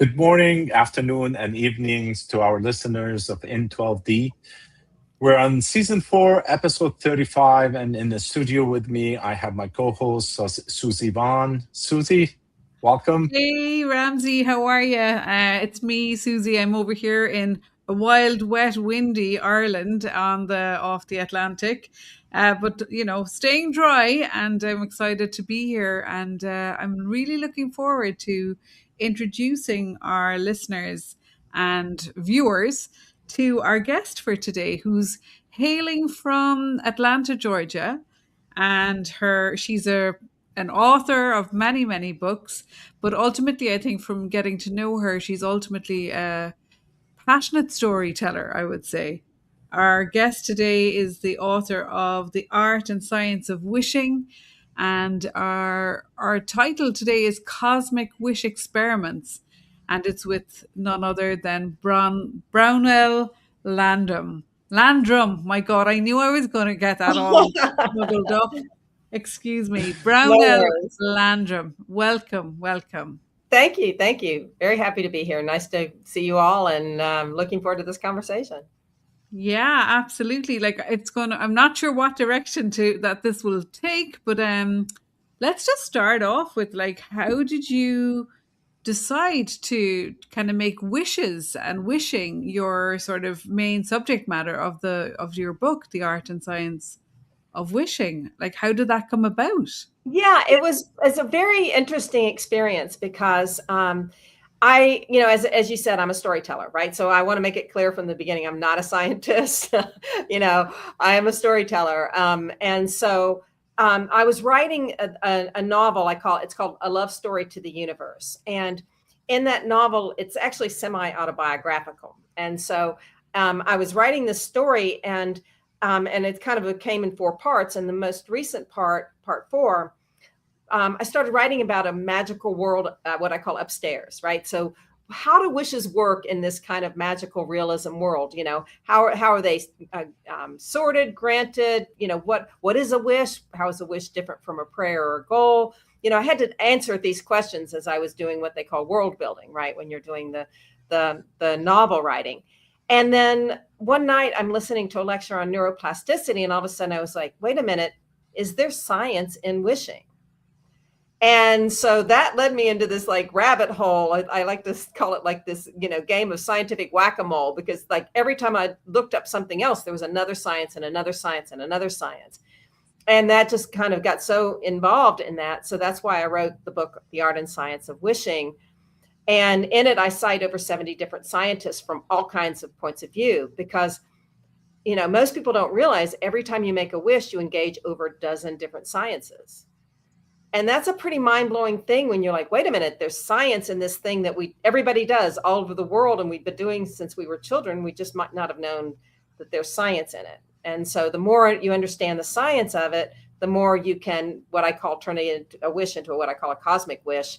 Good morning, afternoon, and evenings to our listeners of in12d. We're on season 4, episode 35, and in the studio with me, I have my co-host, Susie Vaughn. Susie, welcome. Hey, Ramzi, how are you? It's me, Susie. I'm over here in a wild, wet, windy Ireland off the Atlantic, but staying dry. And I'm excited to be here, and I'm really looking forward to introducing our listeners and viewers to our guest for today, who's hailing from Atlanta, Georgia, and she's an author of many, many books. But ultimately, I think from getting to know her, she's ultimately a passionate storyteller, I would say. Our guest today is the author of The Art and Science of Wishing. And our title today is Cosmic Wish Experiments. And it's with none other than Brownell Landrum. My God, I knew I was going to get that all muddled up. Excuse me. No Brownell worries. Landrum. Welcome, welcome. Thank you. Thank you. Very happy to be here. Nice to see you all, and looking forward to this conversation. Yeah, absolutely. I'm not sure what direction that this will take, but let's just start off with how did you decide to kind of make wishes and wishing your sort of main subject matter of your book, The Art and Science of Wishing? Like, how did that come about? Yeah, it's a very interesting experience because as you said, I'm a storyteller, right? So I want to make it clear from the beginning, I'm not a scientist. I am a storyteller. And so I was writing a novel. It's called A Love Story to the Universe. And in that novel, it's actually semi-autobiographical. And so I was writing this story, and it kind of came in 4 parts. And the most recent part 4, I started writing about a magical world, what I call upstairs, right? So how do wishes work in this kind of magical realism world? How are they sorted, granted? What is a wish? How is a wish different from a prayer or a goal? I had to answer these questions as I was doing what they call world building, right? When you're doing the novel writing. And then one night I'm listening to a lecture on neuroplasticity, and all of a sudden I was like, wait a minute, is there science in wishing? And so that led me into this rabbit hole. I like to call it this, game of scientific whack-a-mole, because every time I looked up something else, there was another science and another science and another science. And that just kind of got so involved in that. So that's why I wrote the book, The Art and Science of Wishing. And in it, I cite over 70 different scientists from all kinds of points of view, because, most people don't realize every time you make a wish, you engage over a dozen different sciences. And that's a pretty mind-blowing thing when you're like, wait a minute, there's science in this thing that everybody does all over the world, and we've been doing since we were children. We just might not have known that there's science in it. And so the more you understand the science of it, the more you can, what I call, turn a wish into what I call a cosmic wish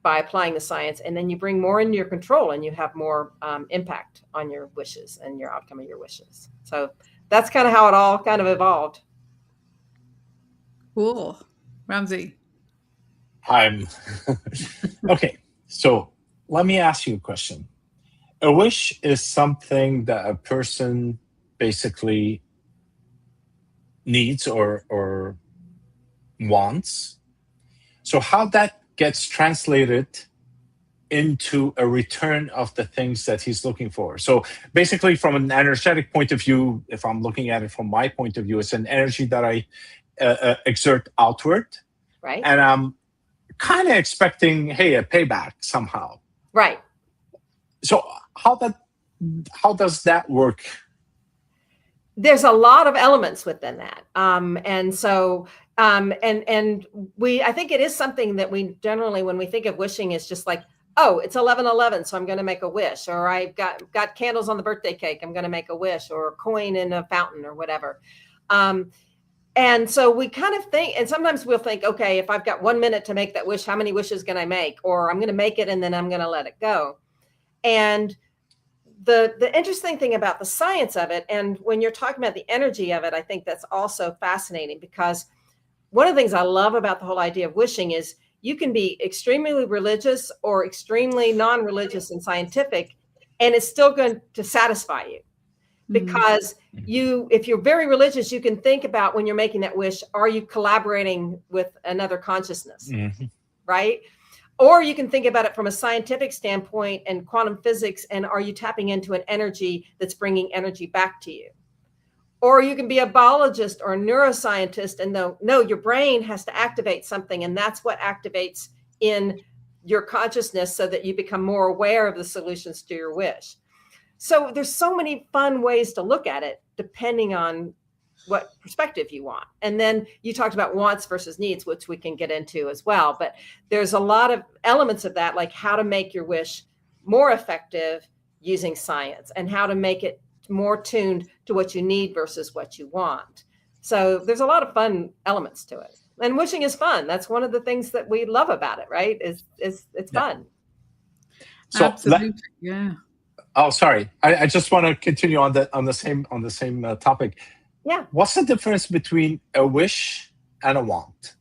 by applying the science. And then you bring more into your control, and you have more impact on your wishes and your outcome of your wishes. So that's kind of how it all kind of evolved. Cool. Ramzi. Okay, so let me ask you a question. A wish is something that a person basically needs or wants. So how that gets translated into a return of the things that he's looking for. So basically, from an energetic point of view, if I'm looking at it from my point of view, it's an energy that I exert outward. Right. And I'm kind of expecting, a payback somehow. Right. So how does that work? There's a lot of elements within that. And so, I think it is something that we generally, when we think of wishing, is just like, oh, it's 11/11, so I'm going to make a wish, or I've got candles on the birthday cake, I'm going to make a wish, or a coin in a fountain, or whatever. And so we kind of think, and sometimes we'll think, okay, if I've got 1 minute to make that wish, how many wishes can I make? Or I'm going to make it and then I'm going to let it go. And the interesting thing about the science of it, and when you're talking about the energy of it, I think that's also fascinating, because one of the things I love about the whole idea of wishing is you can be extremely religious or extremely non-religious and scientific, and it's still going to satisfy you. Because if you're very religious, you can think about when you're making that wish, are you collaborating with another consciousness, right? Or you can think about it from a scientific standpoint and quantum physics, and are you tapping into an energy that's bringing energy back to you? Or you can be a biologist or a neuroscientist and no, your brain has to activate something, and that's what activates in your consciousness so that you become more aware of the solutions to your wish. So there's so many fun ways to look at it, depending on what perspective you want. And then you talked about wants versus needs, which we can get into as well. But there's a lot of elements of that, like how to make your wish more effective using science, and how to make it more tuned to what you need versus what you want. So there's a lot of fun elements to it. And wishing is fun. That's one of the things that we love about it, right? It's fun. So Absolutely. Yeah. Oh, sorry. I just want to continue on the same topic. Yeah. What's the difference between a wish and a want?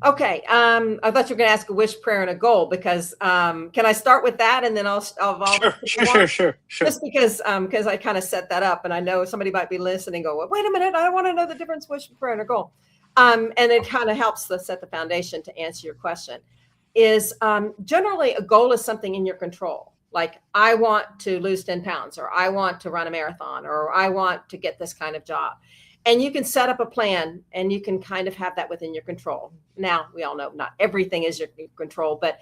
Okay. I thought you were going to ask a wish, prayer, and a goal, because can I start with that and then I'll evolve? Sure. Just because I kind of set that up, and I know somebody might be listening and go, well, wait a minute, I want to know the difference wish, prayer, and a goal. And it kind of helps to set the foundation to answer your question. Is generally a goal is something in your control. Like, I want to lose 10 pounds, or I want to run a marathon, or I want to get this kind of job. And you can set up a plan, and you can kind of have that within your control. Now, we all know not everything is your control, but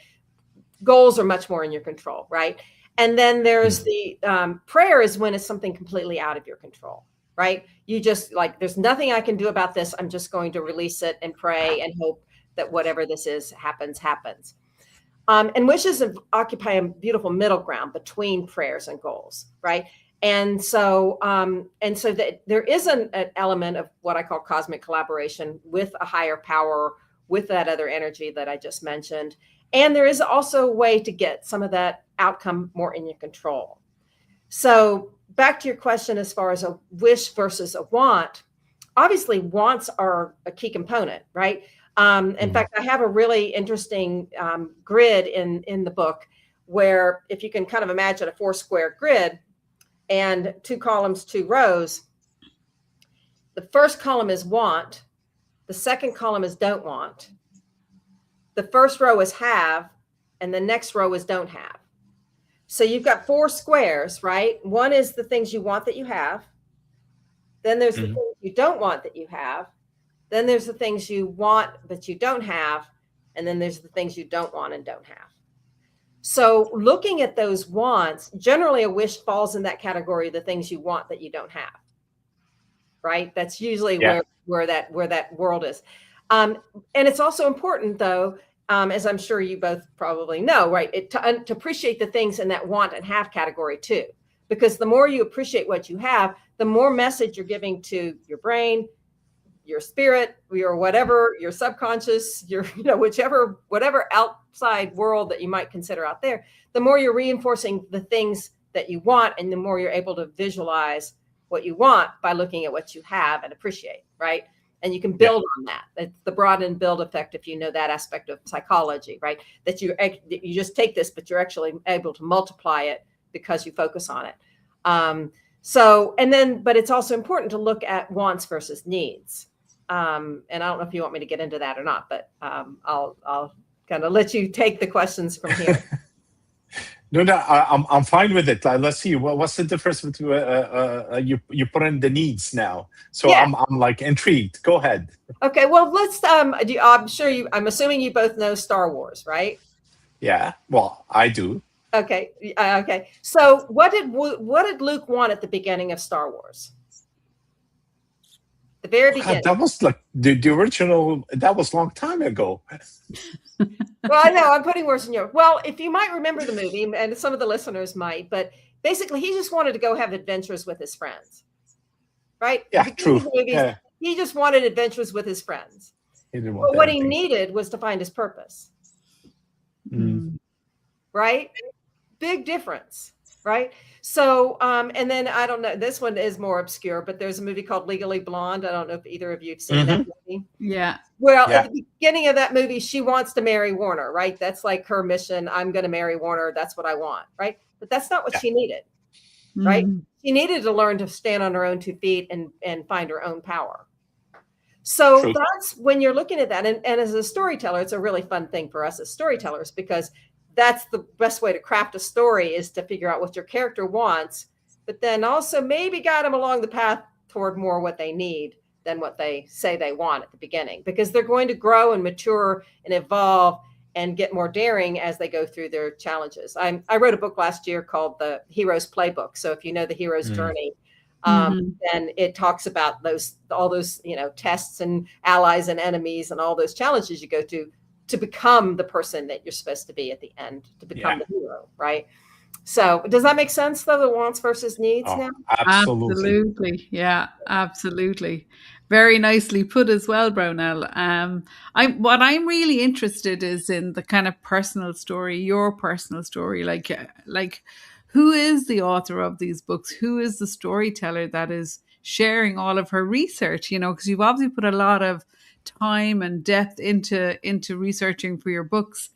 goals are much more in your control, right? And then there's the prayer is when it's something completely out of your control, right? You just like, there's nothing I can do about this. I'm just going to release it and pray and hope that whatever this is happens. And wishes occupy a beautiful middle ground between prayers and goals, right? And so that there is an element of what I call cosmic collaboration with a higher power, with that other energy that I just mentioned. And there is also a way to get some of that outcome more in your control. So back to your question, as far as a wish versus a want, obviously wants are a key component, right? In fact, I have a really interesting grid in the book, where if you can kind of imagine a 4-square grid and 2 columns, 2 rows, the first column is want, the second column is don't want, the first row is have, and the next row is don't have. So you've got 4 squares, right? One is the things you want that you have. Then there's the things you don't want that you have. Then there's the things you want but you don't have. And then there's the things you don't want and don't have. So looking at those wants, generally a wish falls in that category, the things you want that you don't have, right? That's usually where that world is. And it's also important, though, as I'm sure you both probably know, right, to appreciate the things in that want and have category too, because the more you appreciate what you have, the more message you're giving to your brain, your spirit, your whatever, your subconscious, your, whatever outside world that you might consider out there, the more you're reinforcing the things that you want, and the more you're able to visualize what you want by looking at what you have and appreciate, right? And you can build on that. It's the broaden and build effect, if you know that aspect of psychology, right? That you just take this, but you're actually able to multiply it because you focus on it. But it's also important to look at wants versus needs. And I don't know if you want me to get into that or not, but I'll kind of let you take the questions from here. No, I'm fine with it. Let's see. What's the difference between you put in the needs now? So yeah. I'm like intrigued. Go ahead. Okay. Well, let's. I'm assuming you both know Star Wars, right? Yeah. Well, I do. Okay. Okay. So what did Luke want at the beginning of Star Wars? The very beginning. God, that was like the original. That was a long time ago. Well, I know I'm putting words in your. Well, if you might remember the movie, and some of the listeners might, but basically, he just wanted to go have adventures with his friends, right? Yeah, true. Movies, yeah. He just wanted adventures with his friends. But what he needed was to find his purpose. Right? Big difference. right? So, and then I don't know, this one is more obscure, but there's a movie called Legally Blonde. I don't know if either of you have seen that movie. Yeah. Well, Yeah. at the beginning of that movie, she wants to marry Warner, right? That's like her mission. I'm going to marry Warner. That's what I want, right? But that's not what she needed, right? She needed to learn to stand on her own 2 feet and find her own power. So True. that's when you're looking at that. And as a storyteller, it's a really fun thing for us as storytellers, because that's the best way to craft a story, is to figure out what your character wants, but then also maybe guide them along the path toward more what they need than what they say they want at the beginning, because they're going to grow and mature and evolve and get more daring as they go through their challenges. I wrote a book last year called The Hero's Playbook. So if you know the hero's journey, then it talks about all those, tests and allies and enemies and all those challenges you go through to become the person that you're supposed to be at the end, to become the hero, right? So does that make sense, though, the wants versus needs now? Absolutely. Yeah, absolutely. Very nicely put as well, Brownell. What I'm really interested is in the kind of personal story, your personal story, like who is the author of these books? Who is the storyteller that is sharing all of her research? Because you've obviously put a lot of time and depth into researching for your books.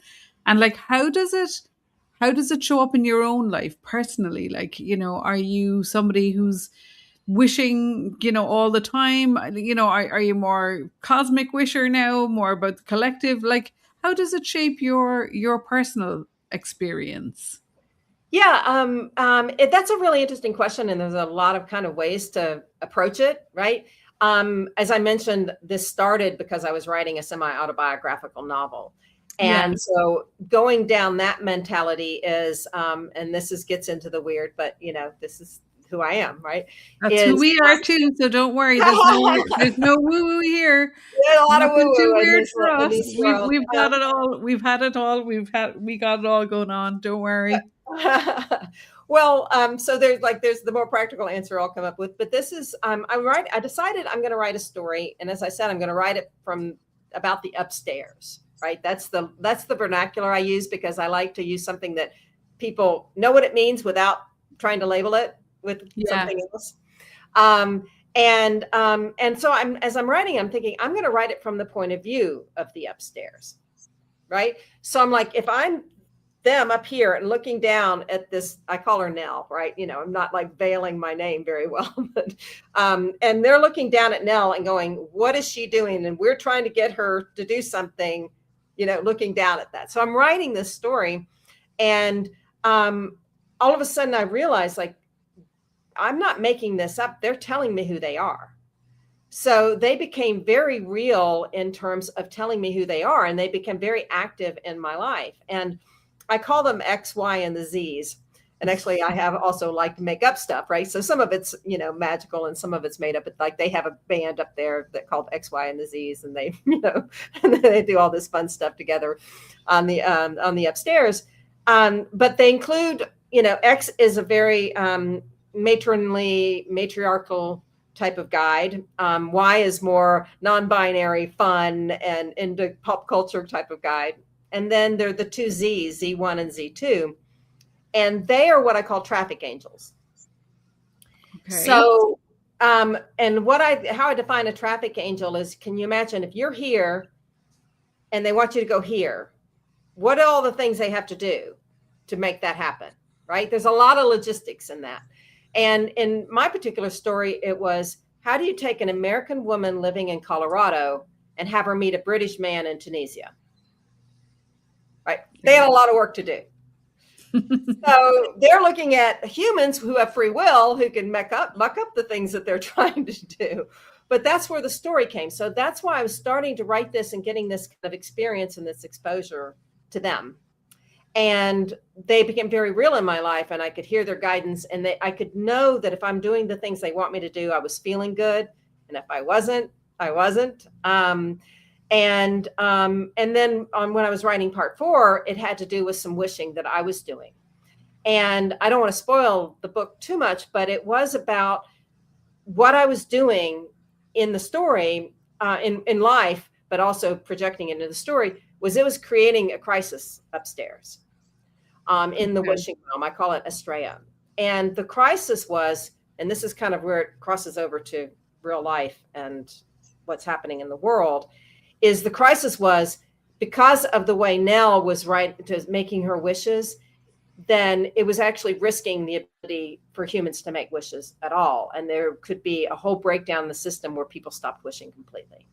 And like, how does it show up in your own life personally? Like, are you somebody who's wishing, all the time? Are you more cosmic wisher now, more about the collective? Like, how does it shape your personal experience? Yeah, that's a really interesting question, and there's a lot of kind of ways to approach it, right? As I mentioned, this started because I was writing a semi-autobiographical novel. And so going down that mentality is, and gets into the weird, but this is who I am, right? That's who we are too. So don't worry. There's no woo-woo here. There's a lot of woo-woo too weird this, for us. We've got it all. We've had it all. We got it all going on. Don't worry. Well, so there's the more practical answer I'll come up with, but this is, I decided I'm going to write a story. And as I said, I'm going to write it from about the upstairs, right? That's the vernacular I use, because I like to use something that people know what it means without trying to label it with something else. And so as I'm writing, I'm thinking I'm going to write it from the point of view of the upstairs, right? So I'm like, if I'm them up here and looking down at this, I call her Nell, right? I'm not like veiling my name very well, but, and they're looking down at Nell and going, what is she doing? And we're trying to get her to do something, looking down at that. So I'm writing this story, and all of a sudden I realized, like, I'm not making this up. They're telling me who they are. So they became very real in terms of telling me who they are, and they became very active in my life. And I call them X, Y, and the Z's. And actually, I have also like to make up stuff, right? So some of it's, magical, and some of it's made up. But like, they have a band up there that called X, Y, and the Z's, and they, and they do all this fun stuff together on the upstairs. But they include, X is a very matronly, matriarchal type of guide. Y is more non-binary, fun, and into pop culture type of guide. And then there are the 2 Z's, Z1 and Z2. And they are what I call traffic angels. Okay. So, and how I define a traffic angel is, can you imagine if you're here and they want you to go here, what are all the things they have to do to make that happen, right? There's a lot of logistics in that. And in my particular story, it was, how do you take an American woman living in Colorado and have her meet a British man in Tunisia? Right? They had a lot of work to do. So they're looking at humans who have free will, who can muck up the things that they're trying to do. But that's where the story came. So that's why I was starting to write this and getting this kind of experience and this exposure to them. And they became very real in my life, and I could hear their guidance, and I could know that if I'm doing the things they want me to do, I was feeling good. And if I wasn't, I wasn't. And then when I was writing part 4, it had to do with some wishing that I was doing. And I don't want to spoil the book too much, but it was about what I was doing in the story, in life, but also projecting into the story, it was creating a crisis upstairs in the wishing realm. I call it Estrella. And the crisis was, and this is kind of where it crosses over to real life and what's happening in the world, is the crisis was because of the way Nell was right to making her wishes, then it was actually risking the ability for humans to make wishes at all. And there could be a whole breakdown in the system where people stopped wishing completely.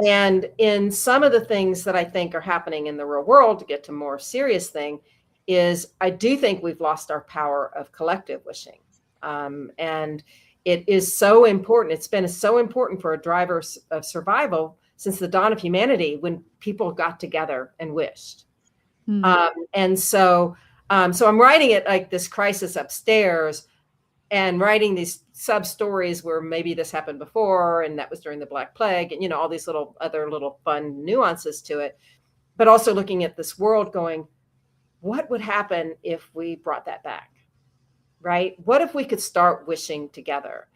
And in some of the things that I think are happening in the real world, to get to more serious thing, is I do think we've lost our power of collective wishing. And it is so important. It's been so important for a driver of survival since the dawn of humanity, when people got together and wished. And so I'm writing it like this crisis upstairs, and writing these sub stories where maybe this happened before, and that was during the Black Plague, and, you know, all these other little fun nuances to it, but also looking at this world going, what would happen if we brought that back? Right? What if we could start wishing together?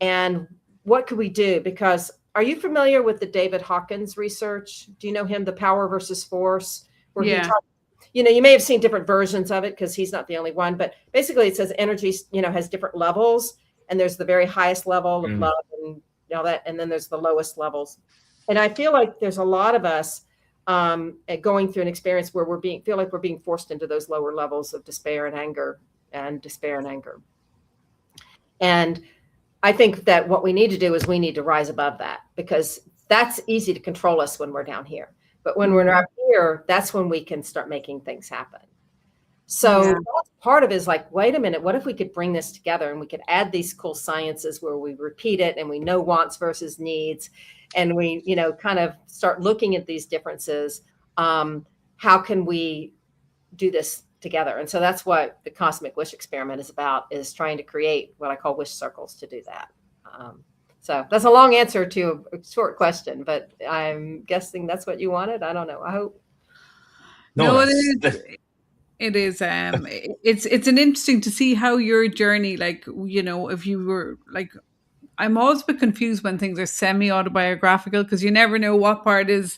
And what could we do? Because are you familiar with the David Hawkins research? Do you know him, The Power versus Force? Where he talks, you know, you may have seen different versions of it because he's not the only one, but basically it says energy, you know, has different levels, and there's the very highest level of love and all that, and then there's the lowest levels. And I feel like there's a lot of us going through an experience where feel like we're being forced into those lower levels of despair and anger. And I think that what we need to do is we need to rise above that, because that's easy to control us when we're down here. But when we're not here, that's when we can start making things happen. So part of it is like, wait a minute, what if we could bring this together and we could add these cool sciences where we repeat it and we know wants versus needs, and we, you know, kind of start looking at these differences. How can we do this together? And so that's what the Cosmic Wish Experiment is about, is trying to create what I call wish circles to do that. So that's a long answer to a short question, but I'm guessing that's what you wanted. I don't know. I hope. No, it is. It is. It's an interesting to see how your journey, like, you know, if you were like, I'm always a bit confused when things are semi-autobiographical, because you never know what part is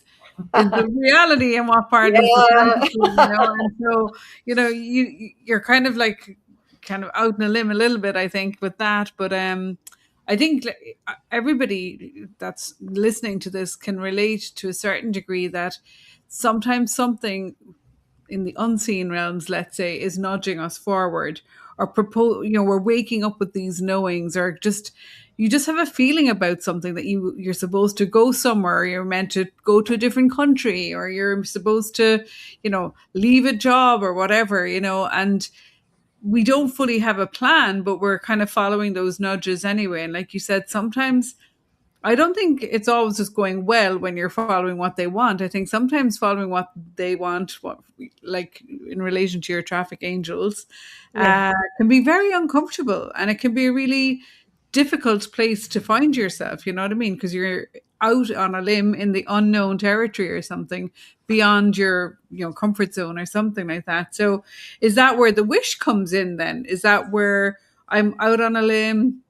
the reality and what part is the fantasy, you know? And so, you know, you're kind of out on a limb a little bit, I think, with that. But I think everybody that's listening to this can relate to a certain degree that sometimes something in the unseen realms, let's say, is nudging us forward, or you know, we're waking up with these knowings, or just you just have a feeling about something that you're supposed to go somewhere, you're meant to go to a different country, or you're supposed to, you know, leave a job or whatever, you know, and we don't fully have a plan, but we're kind of following those nudges anyway. And like you said, sometimes I don't think it's always just going well when you're following what they want. I think sometimes following what they want, like in relation to your traffic angels, can be very uncomfortable, and it can be a really difficult place to find yourself. You know what I mean? Because you're out on a limb in the unknown territory or something beyond your, you know, comfort zone or something like that. So is that where the wish comes in then? Is that where I'm out on a limb?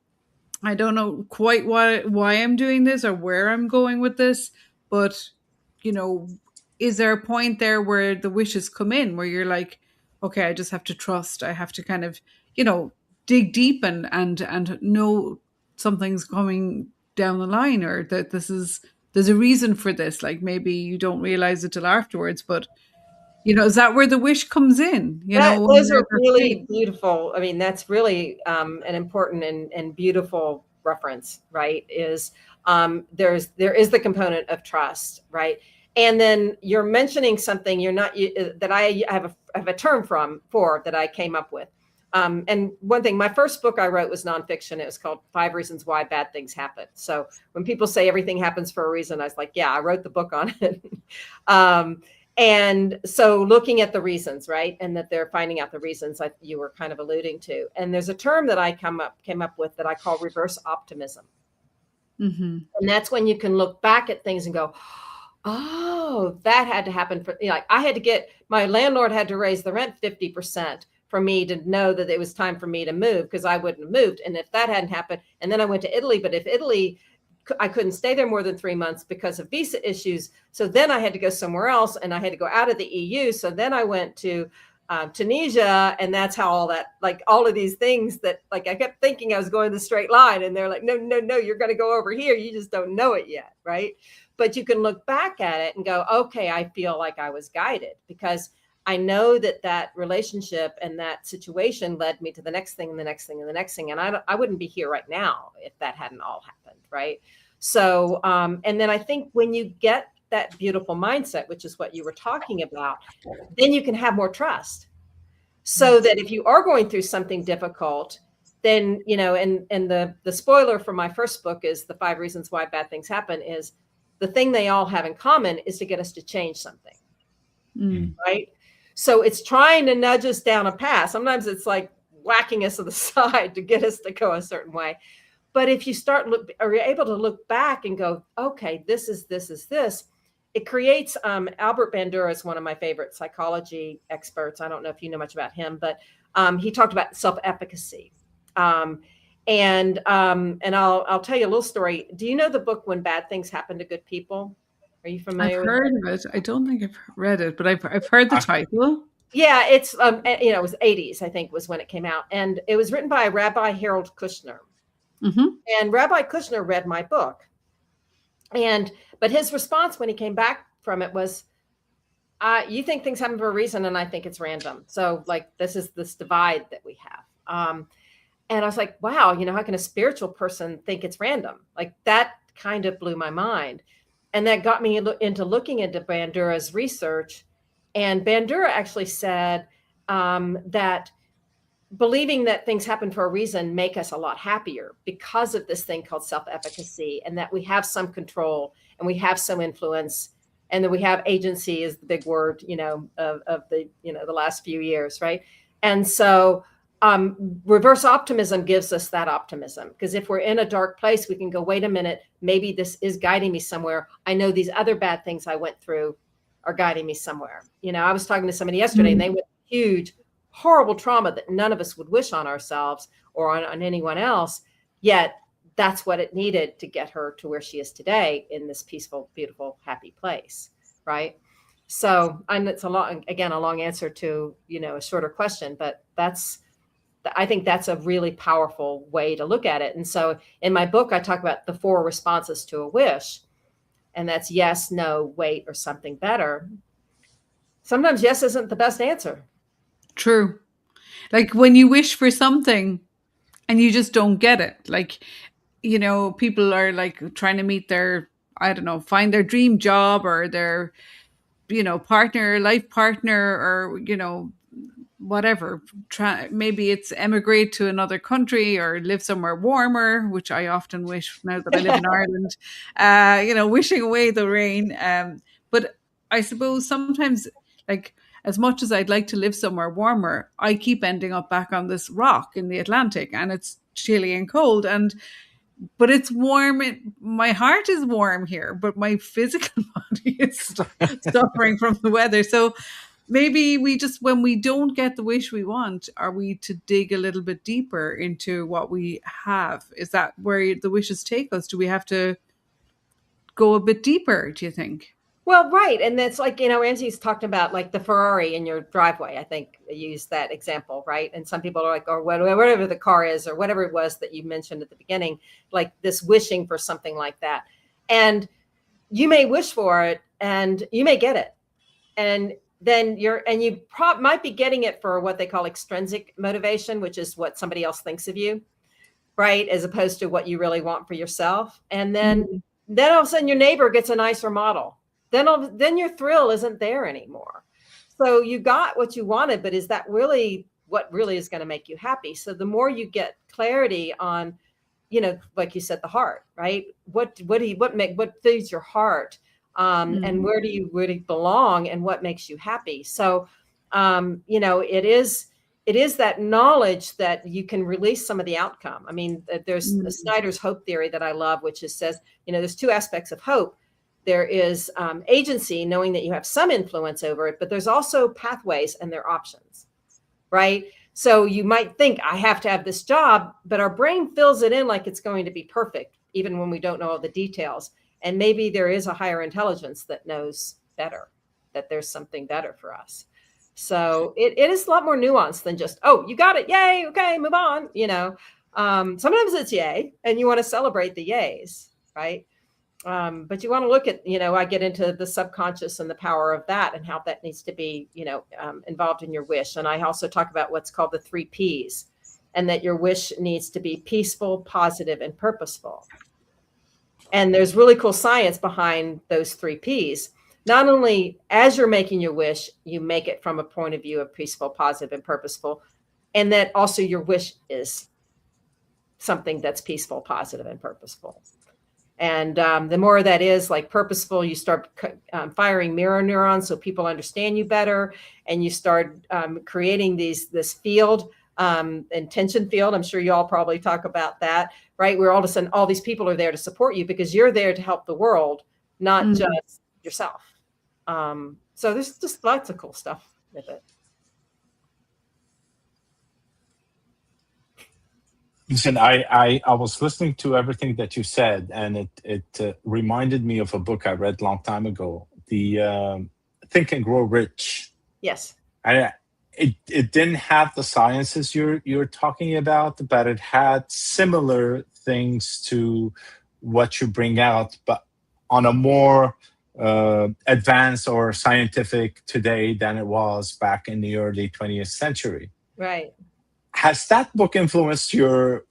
I don't know quite why I'm doing this or where I'm going with this, but, you know, is there a point there where the wishes come in, where you're like, okay, I just have to trust. I have to kind of, you know, dig deep and know something's coming down the line, or that there's a reason for this. Like maybe you don't realize it till afterwards, but, you know, is that where the wish comes in? You know, those are really beautiful. I mean, that's really an important and beautiful reference, right? Is there is the component of trust, right? And then you're mentioning something that I have a term for that I came up with. And one thing, my first book I wrote was nonfiction. It was called 5 Reasons Why Bad Things Happen. So when people say everything happens for a reason, I was like, yeah, I wrote the book on it. And so looking at the reasons, right? And that they're finding out the reasons like you were kind of alluding to. And there's a term that I came up with that I call reverse optimism. Mm-hmm. And that's when you can look back at things and go, oh, that had to happen for, you know, like my landlord had to raise the rent 50% for me to know that it was time for me to move, because I wouldn't have moved. And if that hadn't happened, and then I went to Italy, but if Italy, I couldn't stay there more than 3 months because of visa issues. So then I had to go somewhere else, and I had to go out of the EU. So then I went to Tunisia, and that's how all of these things that I kept thinking I was going the straight line, and they're like, no, you're going to go over here. You just don't know it yet, right? But you can look back at it and go, okay, I feel like I was guided because I know that relationship and that situation led me to the next thing and the next thing and the next thing, and I wouldn't be here right now if that hadn't all happened, right? So, and then I think when you get that beautiful mindset, which is what you were talking about, then you can have more trust. So that if you are going through something difficult, then, and the spoiler for my first book is The 5 Reasons Why Bad Things Happen, is the thing they all have in common is to get us to change something, right? So it's trying to nudge us down a path. Sometimes it's like whacking us to the side to get us to go a certain way. But if you are able to look back and go, okay, this is this, it creates, Albert Bandura is one of my favorite psychology experts. I don't know if you know much about him, but he talked about self-efficacy. And I'll tell you a little story. Do you know the book When Bad Things Happen to Good People? Are you familiar with it? I've heard of it. I don't think I've read it, but I've heard the title. Yeah, it's it was 80s, I think, was when it came out. And it was written by Rabbi Harold Kushner. And Rabbi Kushner read my book. But his response when he came back from it was, you think things happen for a reason, and I think it's random. So this is this divide that we have. And I was like, wow, how can a spiritual person think it's random? That kind of blew my mind. And that got me into looking into Bandura's research. And Bandura actually said that believing that things happen for a reason make us a lot happier because of this thing called self-efficacy, and that we have some control and we have some influence, and that we have agency is the big word, of the, the last few years. Right. And so reverse optimism gives us that optimism, because if we're in a dark place, we can go, wait a minute, maybe this is guiding me somewhere. I know these other bad things I went through are guiding me somewhere. I was talking to somebody yesterday and they went huge, horrible trauma that none of us would wish on ourselves or on anyone else. Yet that's what it needed to get her to where she is today in this peaceful, beautiful, happy place. Right. So it's a long answer to, a shorter question, but I think that's a really powerful way to look at it. And so in my book, I talk about the 4 responses to a wish, and that's yes, no, wait, or something better. Sometimes yes isn't the best answer. True. When you wish for something and you just don't get it, people are trying to meet their, I don't know, find their dream job or their, life partner, or, whatever. Maybe it's emigrate to another country or live somewhere warmer, which I often wish now that I live in Ireland, wishing away the rain. But I suppose sometimes, as much as I'd like to live somewhere warmer, I keep ending up back on this rock in the Atlantic, and it's chilly and cold. But it's warm. My heart is warm here, but my physical body is suffering from the weather. So maybe when we don't get the wish we want, are we to dig a little bit deeper into what we have? Is that where the wishes take us? Do we have to go a bit deeper, do you think? Well, right. And that's Ramzi's talked about the Ferrari in your driveway. I think I used that example, right? And some people are or whatever the car is, or whatever it was that you mentioned at the beginning, this wishing for something like that. And you may wish for it and you may get it. And then you might be getting it for what they call extrinsic motivation, which is what somebody else thinks of you, right? As opposed to what you really want for yourself. And then all of a sudden your neighbor gets a nicer model. Then your thrill isn't there anymore. So you got what you wanted, but is that really what really is going to make you happy? So the more you get clarity on, like you said, the heart, right? What feeds your heart? And where do you belong, and what makes you happy? So, it is that knowledge that you can release some of the outcome. I mean, there's Snyder's hope theory that I love, which says, there's 2 aspects of hope. There is agency, knowing that you have some influence over it, but there's also pathways and their options, right? So you might think, I have to have this job, but our brain fills it in like it's going to be perfect, even when we don't know all the details. And maybe there is a higher intelligence that knows better, that there's something better for us. So it is a lot more nuanced than just, oh, you got it, yay, okay, move on. Sometimes it's yay, and you want to celebrate the yays, right? But you want to look at, I get into the subconscious and the power of that and how that needs to be, involved in your wish. And I also talk about what's called the 3 Ps, and that your wish needs to be peaceful, positive, and purposeful. And there's really cool science behind those 3 Ps. Not only as you're making your wish, you make it from a point of view of peaceful, positive, and purposeful, and that also your wish is something that's peaceful, positive, and purposeful. And the more that is like purposeful, you start firing mirror neurons so people understand you better, and you start creating this field, intention field. I'm sure you all probably talk about that, right? Where all of a sudden all these people are there to support you because you're there to help the world, not just yourself. So there's just lots of cool stuff with it. Listen, I was listening to everything that you said, and it reminded me of a book I read a long time ago, the Think and Grow Rich. Yes. And it didn't have the sciences you're talking about, but it had similar things to what you bring out, but on a more advanced or scientific today than it was back in the early 20th century. Right. Has that book influenced your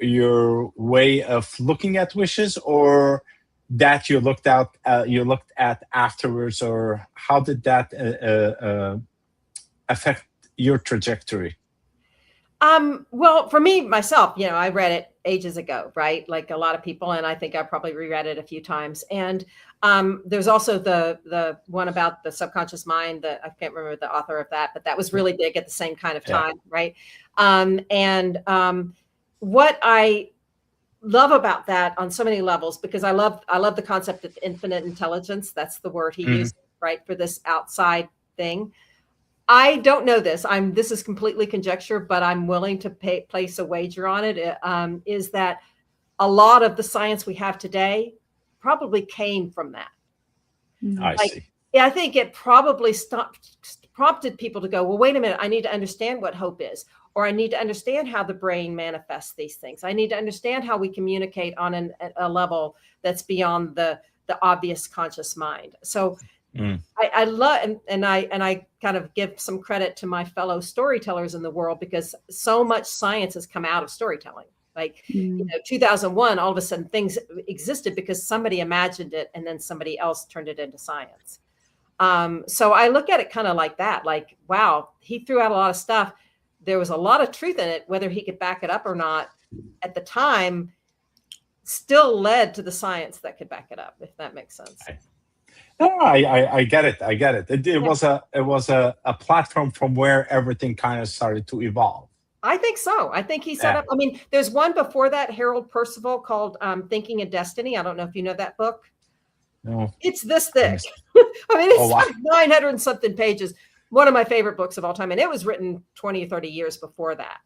way of looking at wishes, or that you looked at afterwards, or how did that affect your trajectory? Well, for me, myself, I read it ages ago, right? Like a lot of people, and I think I probably reread it a few times. And there's also the one about the subconscious mind that I can't remember the author of that, but that was really big at the same kind of time, right? What I love about that on so many levels, because I love the concept of infinite intelligence. That's the word he used, right, for this outside thing. I don't know this. This is completely conjecture, but I'm willing to place a wager on it. Is that a lot of the science we have today probably came from that. I see. Yeah, I think it probably prompted people to go, well, wait a minute, I need to understand what hope is, or I need to understand how the brain manifests these things. I need to understand how we communicate on a level that's beyond the obvious conscious mind. So I love, and I kind of give some credit to my fellow storytellers in the world, because so much science has come out of storytelling. Like, 2001, all of a sudden things existed because somebody imagined it and then somebody else turned it into science. So I look at it kind of like that, like, wow, he threw out a lot of stuff. There was a lot of truth in it, whether he could back it up or not at the time, still led to the science that could back it up, if that makes sense. No, I get it. I get it. It was a platform from where everything kind of started to evolve. I think so. I think he set up. I mean, there's one before that, Harold Percival, called Thinking of Destiny. I don't know if you know that book. No. It's this thick. I mean, it's like 900 and something pages. One of my favorite books of all time, and it was written 20 or 30 years before that.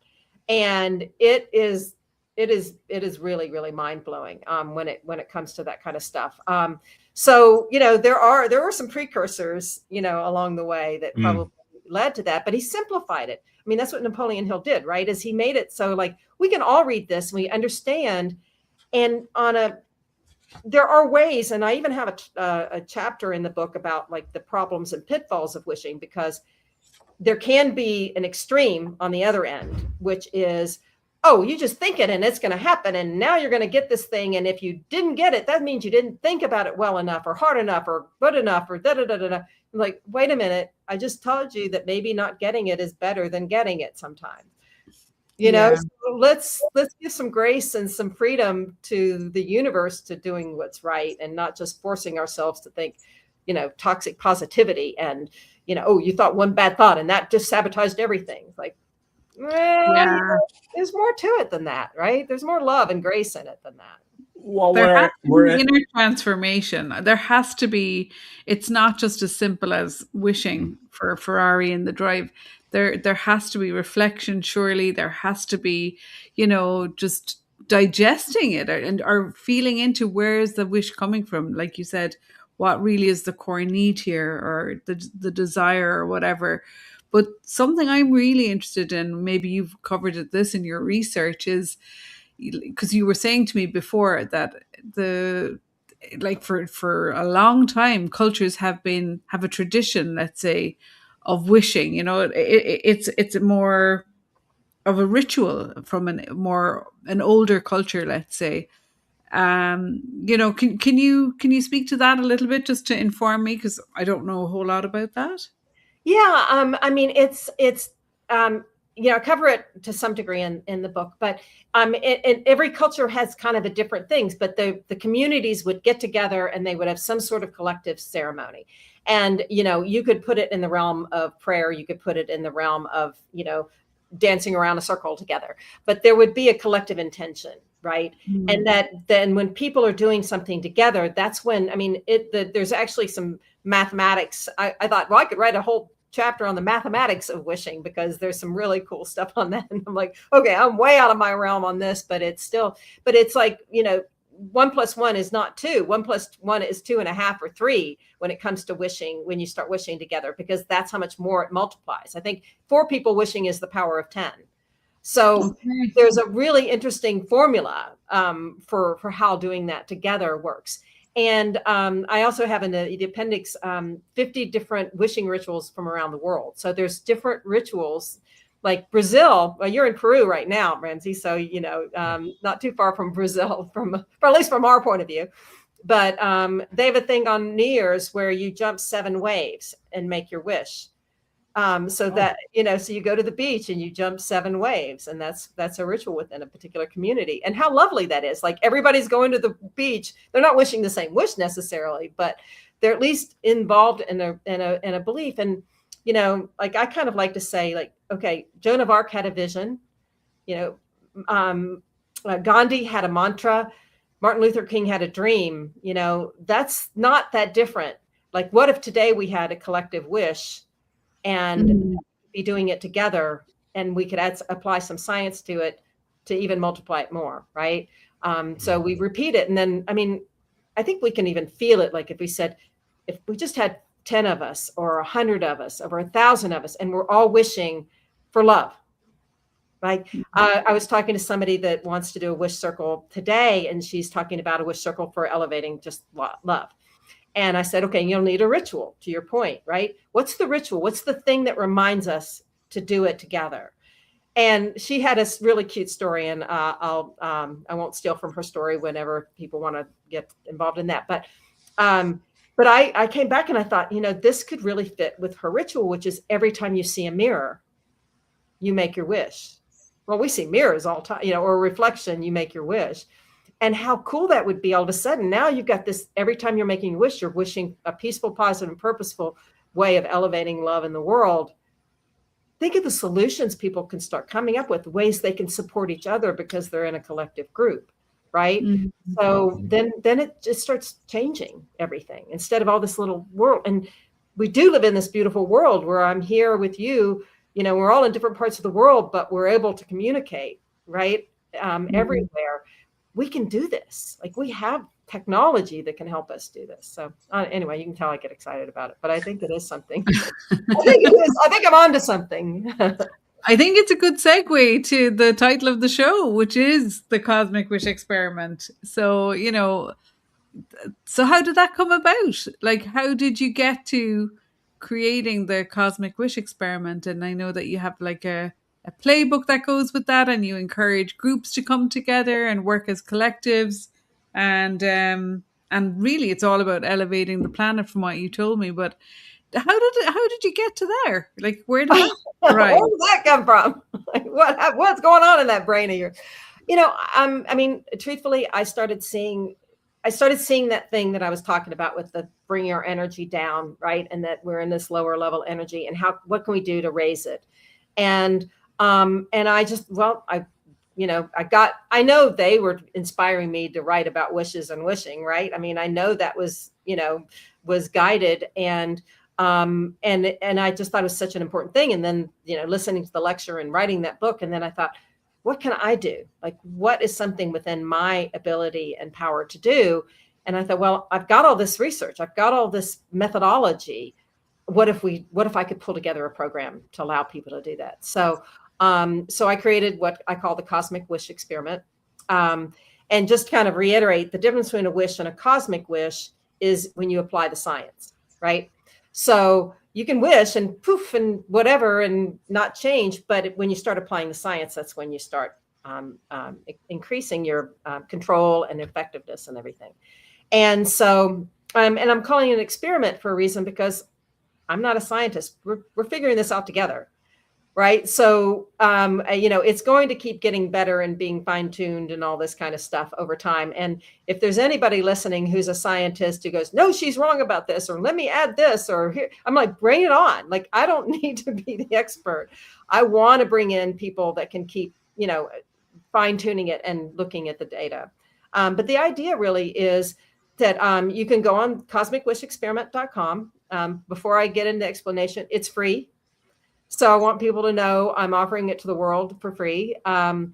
And it is really, really mind blowing when it comes to that kind of stuff. So, there are some precursors, along the way that probably led to that, but he simplified it. I mean, that's what Napoleon Hill did, right? Is he made it so like we can all read this and we understand. And there are ways, and I even have a chapter in the book about like the problems and pitfalls of wishing, because there can be an extreme on the other end, which is, oh, you just think it and it's going to happen, and now you're going to get this thing, and if you didn't get it, that means you didn't think about it well enough or hard enough or good enough or da-da-da-da-da. Like, wait a minute, I just told you that maybe not getting it is better than getting it sometimes. So let's give some grace and some freedom to the universe to doing what's right, and not just forcing ourselves to think, toxic positivity and, oh, you thought one bad thought and that just sabotaged everything. It's like, there's more to it than that, right? There's more love and grace in it than that. Well, there has to be inner transformation. There has to be. It's not just as simple as wishing for a Ferrari in the drive. There has to be reflection. Surely there has to be, just digesting it or feeling into where is the wish coming from. Like you said, what really is the core need here, or the desire, or whatever. But something I'm really interested in, maybe you've covered this in your research, is because you were saying to me before that for a long time, cultures have a tradition, let's say, of wishing. It's more of a ritual from an older culture, let's say. Can you speak to that a little bit, just to inform me, because I don't know a whole lot about that. Yeah, I mean, it's I cover it to some degree in the book, but every culture has kind of a different things, but the communities would get together and they would have some sort of collective ceremony. And, you could put it in the realm of prayer, you could put it in the realm of, dancing around a circle together, but there would be a collective intention, right? Mm. And that then when people are doing something together, that's when, I mean, there's actually some mathematics. I thought, well, I could write a whole chapter on the mathematics of wishing, because there's some really cool stuff on that. And I'm like, okay, I'm way out of my realm on this, but it's like, 1 + 1 is not 2. 1 + 1 is 2.5 or 3 when it comes to wishing, when you start wishing together, because that's how much more it multiplies. I think 4 people wishing is the power of 10. So there's a really interesting formula for how doing that together works. And I also have in the appendix 50 different wishing rituals from around the world. So there's different rituals. Like Brazil, well, you're in Peru right now, Ramzi, so not too far from Brazil, or at least from our point of view. But they have a thing on New Year's where you jump 7 waves and make your wish. So you go to the beach and you jump 7 waves, and that's a ritual within a particular community. And how lovely that is! Like, everybody's going to the beach; they're not wishing the same wish necessarily, but they're at least involved in a belief. And like, I kind of like to say, like, okay, Joan of Arc had a vision. Gandhi had a mantra. Martin Luther King had a dream. That's not that different. Like, what if today we had a collective wish and be doing it together, and we could apply some science to it to even multiply it more, right? So we repeat it. And then, I mean, I think we can even feel it. Like, if we just had 10 of us or 100 of us, over 1,000 of us, and we're all wishing for love. Right. I was talking to somebody that wants to do a wish circle today, and she's talking about a wish circle for elevating just love. And I said, okay, you'll need a ritual, to your point, right? What's the ritual? What's the thing that reminds us to do it together? And she had a really cute story, and I won't steal from her story whenever people want to get involved in that. But I came back and I thought, this could really fit with her ritual, which is every time you see a mirror, you make your wish. Well, we see mirrors all the time, or a reflection, you make your wish. And how cool that would be all of a sudden. Now you've got this, every time you're making a wish, you're wishing a peaceful, positive, and purposeful way of elevating love in the world. Think of the solutions people can start coming up with, ways they can support each other because they're in a collective group, right? Mm-hmm. So then it just starts changing everything instead of all this little world. And we do live in this beautiful world where I'm here with you. We're all in different parts of the world, but we're able to communicate, right? Everywhere. We can do this. Like, we have technology that can help us do this. So anyway, you can tell I get excited about it, but I think it is something. I think I'm onto something. I think it's a good segue to the title of the show, which is the Cosmic Wish Experiment. So, so how did that come about? Like, how did you get to creating the Cosmic Wish Experiment? And I know that you have like a playbook that goes with that, and you encourage groups to come together and work as collectives, and really it's all about elevating the planet, from what you told me. But how did you get to there? Like, where did that where did that come from? Like, what's going on in that brain of yours? I mean, truthfully, I started seeing that thing that I was talking about with the bringing our energy down, right? And that we're in this lower level energy, and what can we do to raise it? And I just, I know they were inspiring me to write about wishes and wishing, right? I mean, I know that was guided, and I just thought it was such an important thing. And then, listening to the lecture and writing that book. And then I thought, what can I do? Like, what is something within my ability and power to do? And I thought, well, I've got all this research, I've got all this methodology. What if I could pull together a program to allow people to do that? So I created what I call the Cosmic Wish Experiment. And just kind of reiterate, the difference between a wish and a cosmic wish is when you apply the science, right? So you can wish and poof and whatever and not change, but when you start applying the science, that's when you start increasing your control and effectiveness and everything. And so, and I'm calling it an experiment for a reason, because I'm not a scientist. We're figuring this out together, right? So, it's going to keep getting better and being fine-tuned and all this kind of stuff over time. And if there's anybody listening who's a scientist who goes, no, she's wrong about this, or let me add this, or here, I'm like, bring it on. Like, I don't need to be the expert. I want to bring in people that can keep, fine-tuning it and looking at the data. But the idea really is that you can go on cosmicwishexperiment.com. Before I get into explanation, it's free. So I want people to know I'm offering it to the world for free. But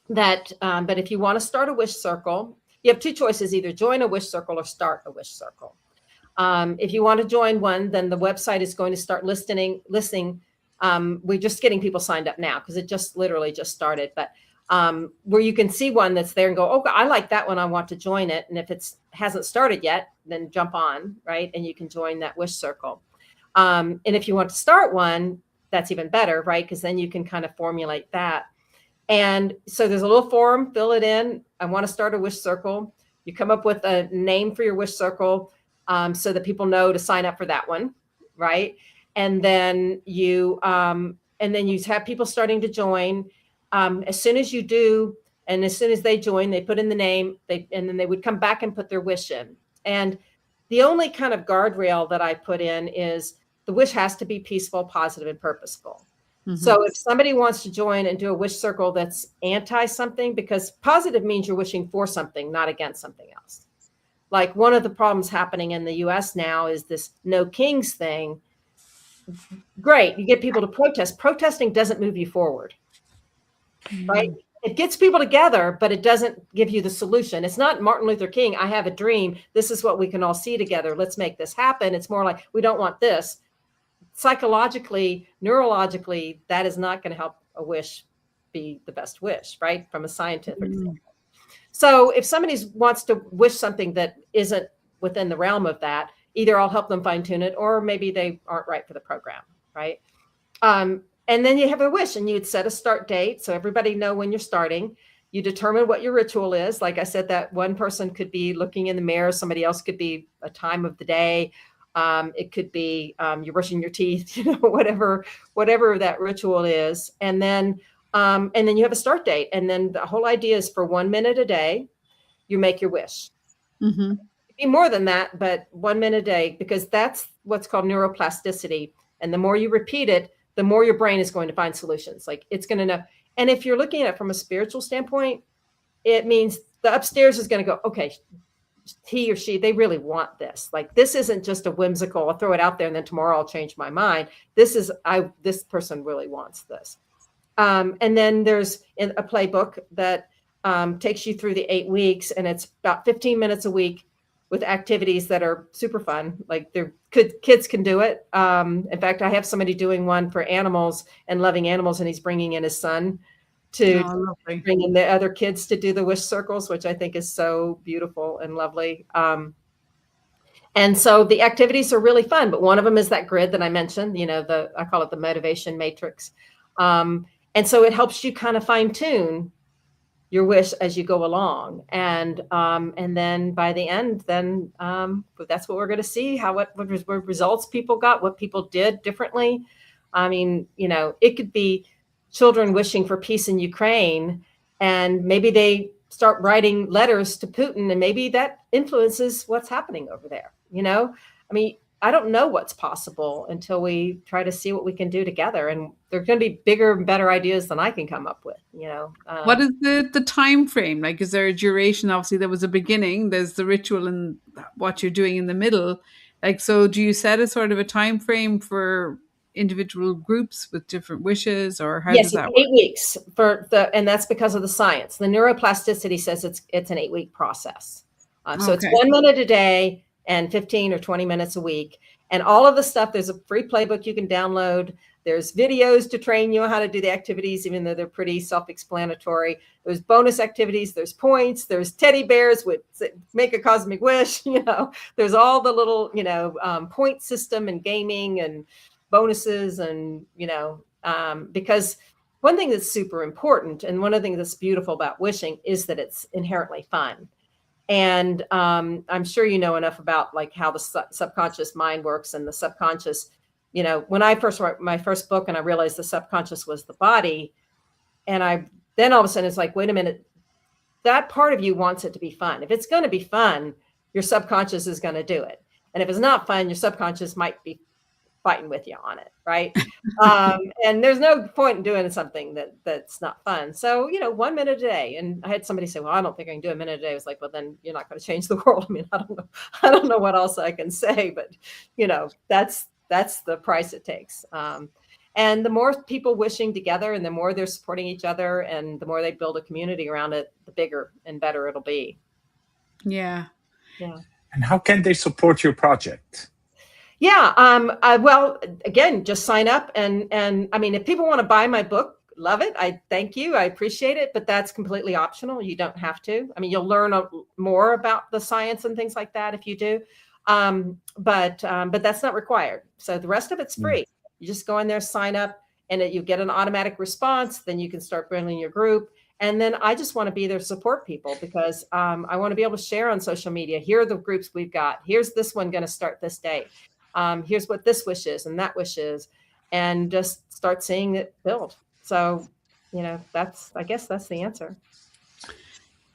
if you want to start a wish circle, you have two choices: either join a wish circle or start a wish circle. If you want to join one, then the website is going to start listing. We're just getting people signed up now because it just literally just started. But where you can see one that's there and go, oh, I like that one, I want to join it. And if it hasn't started yet, then jump on, right? And you can join that wish circle. And if you want to start one, that's even better, right? Because then you can kind of formulate that. And so there's a little form, fill it in. I want to start a wish circle. You come up with a name for your wish circle so that people know to sign up for that one, right? And then you have people starting to join. As soon as you do, and as soon as they join, they put in the name, and then they would come back and put their wish in. And the only kind of guardrail that I put in is the wish has to be peaceful, positive, and purposeful. Mm-hmm. So if somebody wants to join and do a wish circle that's anti something, because positive means you're wishing for something, not against something else. Like one of the problems happening in the US now is this no kings thing. Great. You get people to protest. Protesting doesn't move you forward, right? It gets people together, but it doesn't give you the solution. It's not Martin Luther King, I have a dream. This is what we can all see together. Let's make this happen. It's more like, we don't want this. Psychologically, neurologically, that is not going to help a wish be the best wish, right? From a scientific standpoint. So if somebody wants to wish something that isn't within the realm of that, either I'll help them fine tune it, or maybe they aren't right for the program, right? And then you have a wish, and you'd set a start date so everybody know when you're starting. You determine what your ritual is. Like I said, that one person could be looking in the mirror. Somebody else could be a time of the day. It could be you're brushing your teeth, whatever that ritual is. And then you have a start date. And then the whole idea is for 1 minute a day, you make your wish. Mm-hmm. It'd be more than that, but 1 minute a day, because that's what's called neuroplasticity. And the more you repeat it, the more your brain is going to find solutions. Like it's going to know. And if you're looking at it from a spiritual standpoint, it means the upstairs is going to go, okay, he or she, they really want this. Like, this isn't just a whimsical, I'll throw it out there and then tomorrow I'll change my mind. This person really wants this. And then there's a playbook that takes you through the 8 weeks, and it's about 15 minutes a week with activities that are super fun. Like kids can do it. In fact, I have somebody doing one for animals and loving animals, and he's bringing in his son to bring in the other kids to do the wish circles, which I think is so beautiful and lovely. And so the activities are really fun, but one of them is that grid that I mentioned, I call it the motivation matrix. And so it helps you kind of fine tune your wish as you go along. And then by the end, that's what we're going to see, what results people got, what people did differently. I mean, it could be children wishing for peace in Ukraine, and maybe they start writing letters to Putin, and maybe that influences what's happening over there. I mean, I don't know what's possible until we try to see what we can do together. And there's going to be bigger and better ideas than I can come up with, What is the time frame? Like, is there a duration? Obviously, there was a beginning, there's the ritual and what you're doing in the middle. Like, so do you set a sort of a time frame for individual groups with different wishes, or how Yes, does that it's work? 8 weeks and that's because of the science. The neuroplasticity says it's an 8-week process. So it's Okay. 1 minute a day and 15 or 20 minutes a week. And all of the stuff, there's a free playbook you can download. There's videos to train you how to do the activities, even though they're pretty self-explanatory. There's bonus activities, there's points, there's teddy bears with make a cosmic wish, there's all the little, point system and gaming and bonuses and, because one thing that's super important and one of the things that's beautiful about wishing is that it's inherently fun. And I'm sure you know enough about like how the subconscious mind works and the subconscious, when I first wrote my first book and I realized the subconscious was the body, and then all of a sudden it's like, wait a minute, that part of you wants it to be fun. If it's going to be fun, your subconscious is going to do it. And if it's not fun, your subconscious might be fighting with you on it, right? And there's no point in doing something that's not fun. So, 1 minute a day. And I had somebody say, well, I don't think I can do a minute a day. I was like, well, then you're not going to change the world. I mean, I don't know what else I can say, but that's the price it takes. And the more people wishing together and the more they're supporting each other and the more they build a community around it, the bigger and better it'll be. Yeah. Yeah. And how can they support your project? Yeah. Well, again, just sign up. And I mean, if people want to buy my book, love it. I thank you. I appreciate it. But that's completely optional. You don't have to. I mean, you'll learn more about the science and things like that if you do. But that's not required. So the rest of it's free. You just go in there, sign up, and you get an automatic response. Then you can start building your group. And then I just want to be there to support people because I want to be able to share on social media. Here are the groups we've got. Here's this one going to start this day. Here's what this wish is and that wish is, and just start seeing it build. So, I guess that's the answer.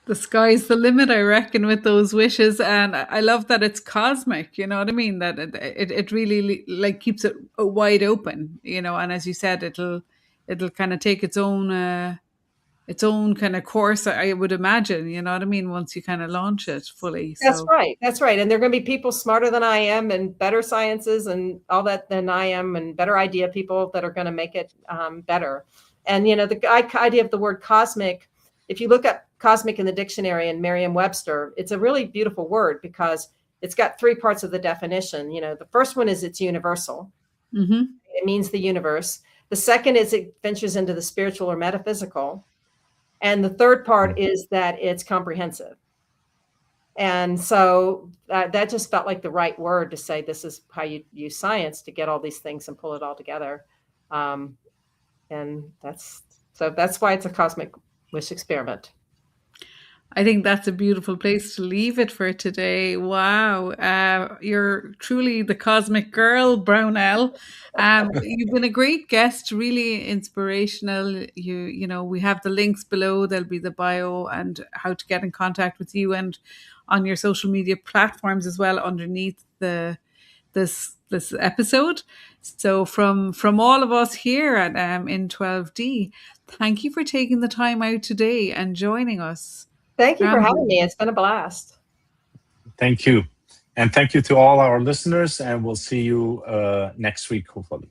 The sky's the limit, I reckon, with those wishes. And I love that it's cosmic, you know what I mean? That it really like keeps it wide open, and as you said, it'll kind of take its own kind of course, I would imagine, you know what I mean, once you kind of launch it fully. That's right. And there are going to be people smarter than I am and better sciences and all that than I am and better idea people that are going to make it better. And, the idea of the word cosmic, if you look up cosmic in the dictionary in Merriam-Webster, it's a really beautiful word because it's got 3 parts of the definition. The first one is it's universal. Mm-hmm. It means the universe. The second is it ventures into the spiritual or metaphysical. And the third part is that it's comprehensive. And so that just felt like the right word to say, this is how you use science to get all these things and pull it all together. And that's why it's a cosmic wish experiment. I think that's a beautiful place to leave it for today. Wow. You're truly the cosmic girl, Brownell. You've been a great guest, really inspirational. We have the links below. There'll be the bio and how to get in contact with you and on your social media platforms as well underneath this episode. So from all of us here at in12d, thank you for taking the time out today and joining us. Thank you for having me. It's been a blast. Thank you. And thank you to all our listeners. And we'll see you next week, hopefully.